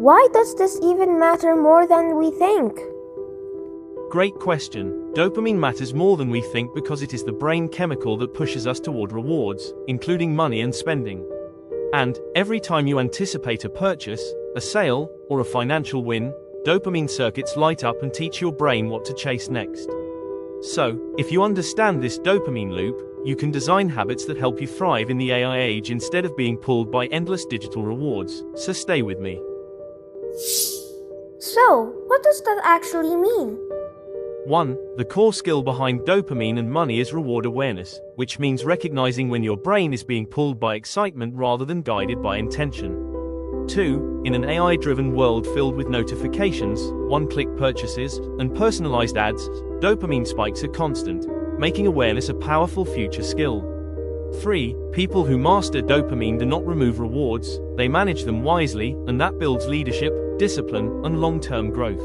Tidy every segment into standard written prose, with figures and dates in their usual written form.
Why does this even matter more than we think? Great question. Dopamine matters more than we think because it is the brain chemical that pushes us toward rewards, including money and spending. And every time you anticipate a purchase, a sale, or a financial win, dopamine circuits light up and teach your brain what to chase next. So, if you understand this dopamine loop, you can design habits that help you thrive in the AI age instead of being pulled by endless digital rewards. So stay with me. So, what does that actually mean? 1. The core skill behind dopamine and money is reward awareness, which means recognizing when your brain is being pulled by excitement rather than guided by intention. 2. In an AI-driven world filled with notifications, one-click purchases, and personalized ads, dopamine spikes are constant, making awareness a powerful future skill. 3. People who master dopamine do not remove rewards, they manage them wisely, and that builds leadership, discipline, and long-term growth.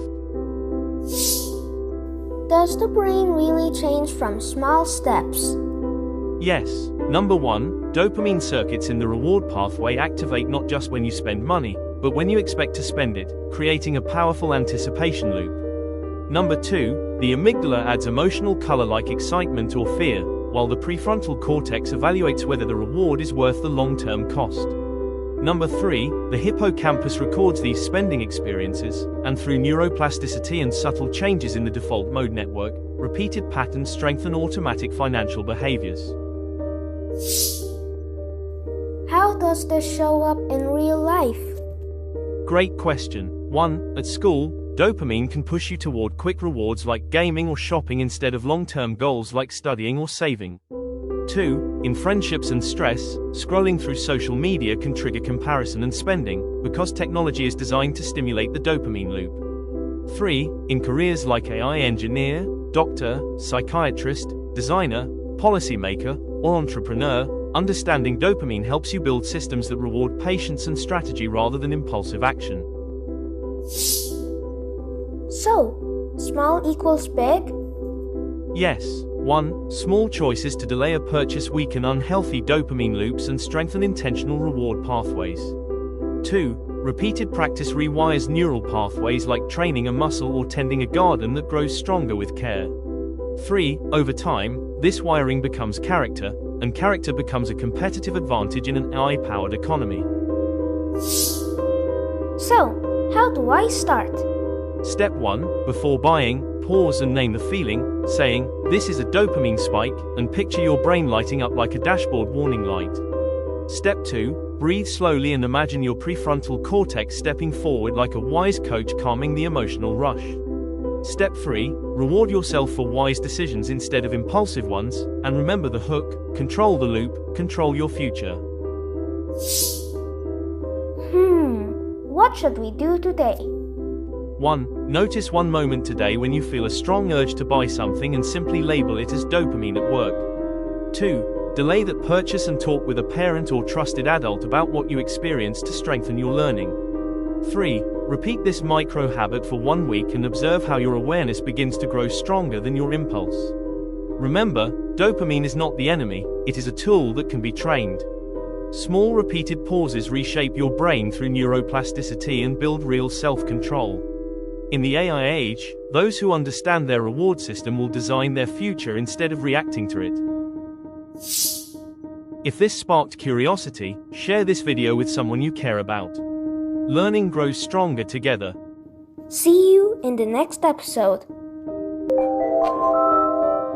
Does the brain really change from small steps? Yes. Number 1, dopamine circuits in the reward pathway activate not just when you spend money, but when you expect to spend it, creating a powerful anticipation loop. Number 2, the amygdala adds emotional color like excitement or fear, while the prefrontal cortex evaluates whether the reward is worth the long-term cost. Number 3, the hippocampus records these spending experiences, and through neuroplasticity and subtle changes in the default mode network, repeated patterns strengthen automatic financial behaviors. How does this show up in real life? Great question. 1. At school, dopamine can push you toward quick rewards like gaming or shopping instead of long-term goals like studying or saving. 2. In friendships and stress, scrolling through social media can trigger comparison and spending, because technology is designed to stimulate the dopamine loop. 3. In careers like AI engineer, doctor, psychiatrist, designer, policymaker, or entrepreneur, understanding dopamine helps you build systems that reward patience and strategy rather than impulsive action. So, small equals big? Yes. 1. Small choices to delay a purchase weaken unhealthy dopamine loops and strengthen intentional reward pathways. 2. Repeated practice rewires neural pathways like training a muscle or tending a garden that grows stronger with care. 3. Over time, this wiring becomes character, and character becomes a competitive advantage in an AI-powered economy. So, how do I start? Step 1. Before buying, pause and name the feeling, saying, "This is a dopamine spike," and picture your brain lighting up like a dashboard warning light. Step 2. Breathe slowly and imagine your prefrontal cortex stepping forward like a wise coach calming the emotional rush. Step 3. Reward yourself for wise decisions instead of impulsive ones, and remember the hook: control the loop, control your future. What should we do today? 1. Notice one moment today when you feel a strong urge to buy something and simply label it as dopamine at work. 2. Delay that purchase and talk with a parent or trusted adult about what you experienced to strengthen your learning. 3. Repeat this micro habit for 1 week and observe how your awareness begins to grow stronger than your impulse. Remember, dopamine is not the enemy, it is a tool that can be trained. Small repeated pauses reshape your brain through neuroplasticity and build real self-control. In the AI age, those who understand their reward system will design their future instead of reacting to it. If this sparked curiosity, share this video with someone you care about. Learning grows stronger together. See you in the next episode.